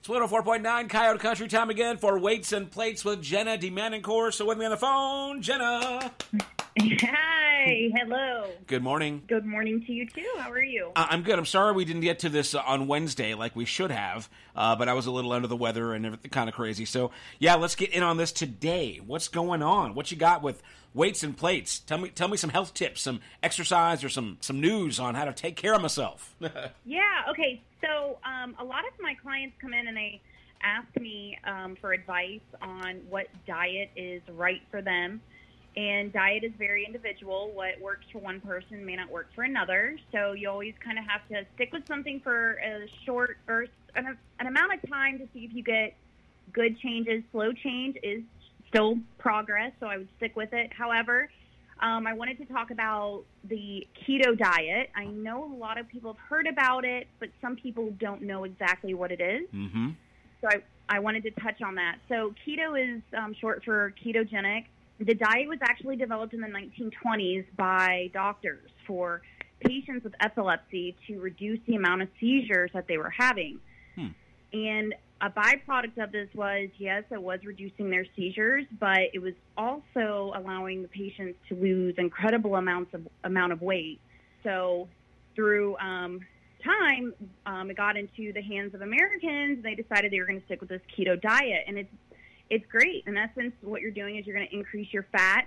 It's 104.9 Coyote Country, time again for Weights and Plates with Jenna, demanding core. So with me on the phone, Jenna. Hi, hello. Good morning. Good morning to you too. How are you? I'm good. I'm sorry we didn't get to this on Wednesday like we should have, but I was a little under the weather and everything kind of crazy. So yeah, let's get in on this today. What's going on? What you got with Weights and Plates? Tell me some health tips, some exercise, or some news on how to take care of myself. Yeah. Okay. So a lot of my clients come in and they ask me for advice on what diet is right for them. And diet is very individual. What works for one person may not work for another. So you always kind of have to stick with something for a short or an amount of time to see if you get good changes. Slow change is still progress, so I would stick with it. However, I wanted to talk about the keto diet. I know a lot of people have heard about it, but some people don't know exactly what it is. Mm-hmm. So I wanted to touch on that. So keto is short for ketogenic. The diet was actually developed in the 1920s by doctors for patients with epilepsy to reduce the amount of seizures that they were having. And a byproduct of this was, yes, it was reducing their seizures, but it was also allowing the patients to lose incredible amount of weight. So through time, it got into the hands of Americans, and they decided they were going to stick with this keto diet. And it's great. In essence, what you're doing is you're going to increase your fat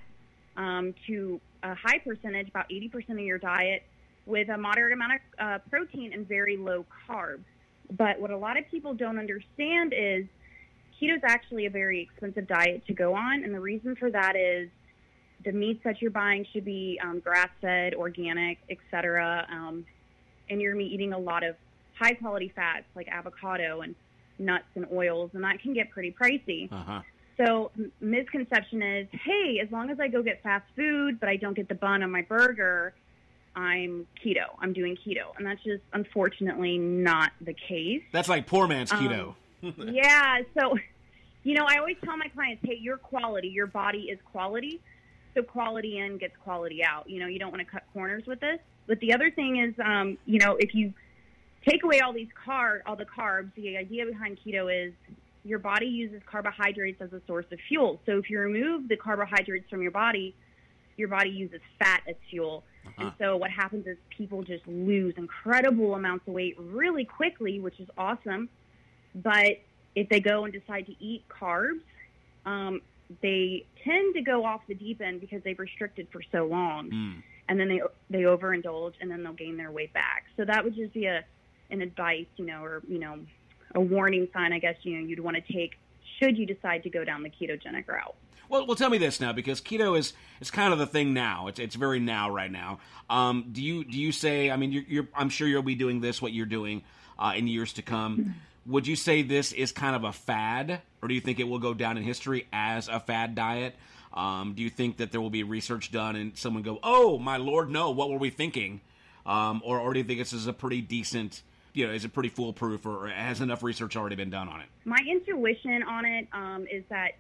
to a high percentage, about 80% of your diet, with a moderate amount of protein and very low carb. But what a lot of people don't understand is keto is actually a very expensive diet to go on, and the reason for that is the meats that you're buying should be grass-fed, organic, etc., and you're going to be eating a lot of high-quality fats like avocado and nuts and oils, and that can get pretty pricey. Uh-huh. So misconception is, hey, as long as I go get fast food, but I don't get the bun on my burger, I'm keto. I'm doing keto. And that's just unfortunately not the case. That's like poor man's keto. Yeah. So, I always tell my clients, hey, you're quality. Your body is quality. So quality in gets quality out. You don't want to cut corners with this. But the other thing is, if you take away all the carbs, the idea behind keto is your body uses carbohydrates as a source of fuel. So if you remove the carbohydrates from your body uses fat as fuel. Uh-huh. And so what happens is people just lose incredible amounts of weight really quickly, which is awesome. But if they go and decide to eat carbs, they tend to go off the deep end because they've restricted for so long. And then they overindulge, and then they'll gain their weight back. So that would just be an advice, or a warning sign, I guess, you'd want to take should you decide to go down the ketogenic route. Well, tell me this now, because keto is kind of the thing now. It's very now right now. Do you say? I mean, I'm sure you'll be doing this, what you're doing, in years to come. Would you say this is kind of a fad, or do you think it will go down in history as a fad diet? Do you think that there will be research done and someone go, "Oh my Lord, no! What were we thinking?" Or do you think this is a pretty decent? Is it pretty foolproof, or has enough research already been done on it? My intuition on it is that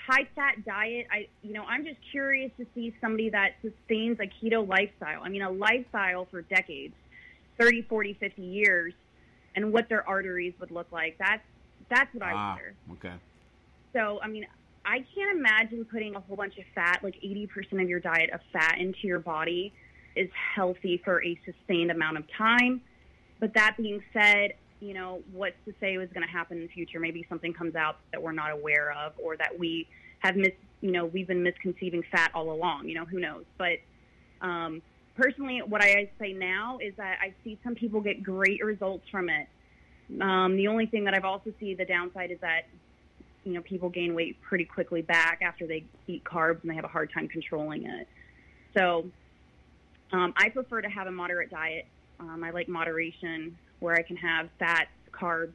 high-fat diet, I'm just curious to see somebody that sustains a keto lifestyle. I mean, a lifestyle for decades, 30, 40, 50 years, and what their arteries would look like. That's what I wonder. Okay. So, I mean, I can't imagine putting a whole bunch of fat, like 80% of your diet of fat into your body is healthy for a sustained amount of time. But that being said, what's to say was going to happen in the future? Maybe something comes out that we're not aware of, or that we have we've been misconceiving fat all along. Who knows? But personally, what I say now is that I see some people get great results from it. The only thing that I've also seen the downside is that people gain weight pretty quickly back after they eat carbs, and they have a hard time controlling it. So I prefer to have a moderate diet. I like moderation, where I can have fats, carbs,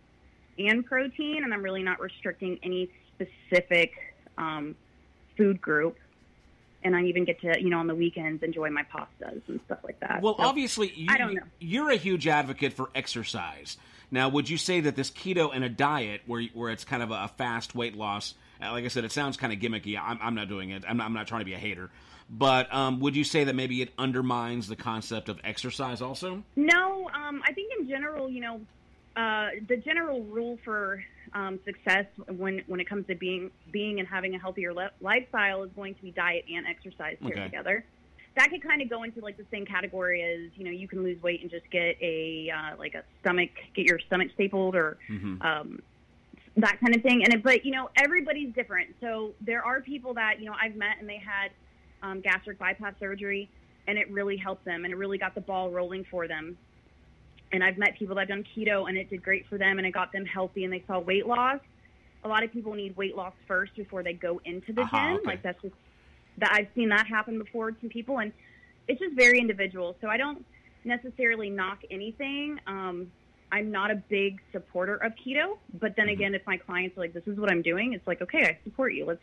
and protein, and I'm really not restricting any specific food group. And I even get to, on the weekends, enjoy my pastas and stuff like that. Well, so, obviously, I don't know. You're a huge advocate for exercise. Now, would you say that this keto and a diet, where it's kind of a fast weight loss, like I said, it sounds kind of gimmicky. I'm not doing it. I'm not trying to be a hater. But would you say that maybe it undermines the concept of exercise also? No, I think in general, The general rule for success when it comes to being and having a healthier lifestyle is going to be diet and exercise paired together. That could kind of go into like the same category as, you know, you can lose weight and just get get your stomach stapled or that kind of thing. But, you know, everybody's different. So there are people that, you know, I've met and they had gastric bypass surgery and it really helped them and it really got the ball rolling for them. And I've met people that have done keto and it did great for them and it got them healthy and they saw weight loss. A lot of people need weight loss first before they go into the gym. Okay. Like I've seen that happen before with some people, and it's just very individual. So I don't necessarily knock anything. I'm not a big supporter of keto, but then again, if my clients are like, this is what I'm doing, it's like, okay, I support you. Let's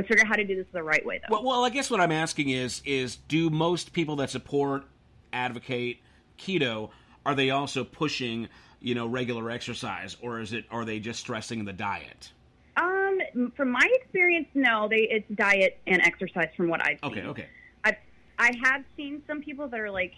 figure out how to do this the right way, though. Well, I guess what I'm asking is do most people that support, advocate keto, are they also pushing, you know, regular exercise, or are they just stressing the diet? From my experience, no. It's diet and exercise from what I've seen. Okay. I have seen some people that are like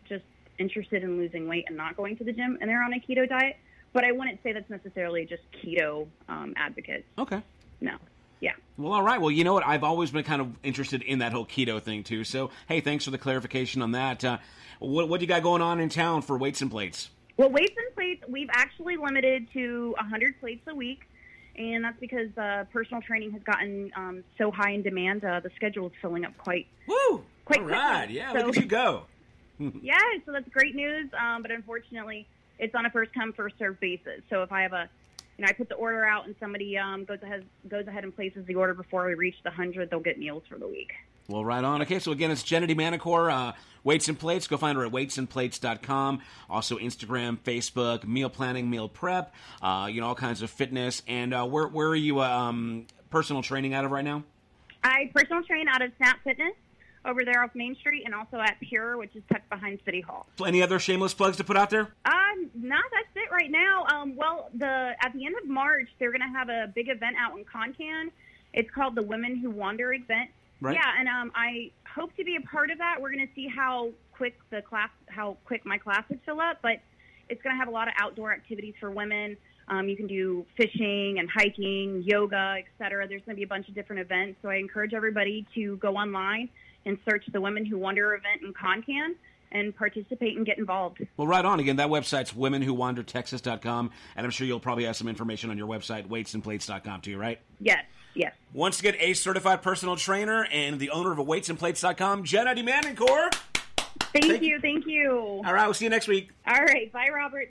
just interested in losing weight and not going to the gym, and they're on a keto diet. But I wouldn't say that's necessarily just keto advocates. Okay. No. Yeah. Well, all right. Well, you know what? I've always been kind of interested in that whole keto thing, too. So, hey, thanks for the clarification on that. What do you got going on in town for weights and plates? Well, weights and plates, we've actually limited to 100 plates a week. And that's because personal training has gotten so high in demand. The schedule is filling up quite all quickly. Right. Yeah, look at you go. Yeah, so that's great news. But unfortunately, it's on a first-come, first-served basis. So if I have I put the order out and somebody goes ahead and places the order before we reach the 100, they'll get meals for the week. Well, right on. Okay, so again, it's Jenna DeManicore, Weights and Plates. Go find her at weightsandplates.com. Also Instagram, Facebook, meal planning, meal prep, all kinds of fitness. And where are you personal training out of right now? I personal train out of Snap Fitness over there off Main Street, and also at Pure, which is tucked behind City Hall. Any other shameless plugs to put out there? No, that's it right now. At the end of March, they're going to have a big event out in Concan. It's called the Women Who Wander event. Right. Yeah, and I hope to be a part of that. We're going to see how quick my class would fill up, but it's going to have a lot of outdoor activities for women. You can do fishing and hiking, yoga, etc. There's going to be a bunch of different events, so I encourage everybody to go online and search the Women Who Wander event in Concan and participate and get involved. Well, right on. Again, that website's womenwhowandertexas.com, and I'm sure you'll probably have some information on your website, weightsandplates.com too, right? Yes. Once again, a certified personal trainer and the owner of weightsandplates.com, Jenna DeManicore. Thank you. All right, we'll see you next week. All right. Bye, Robert.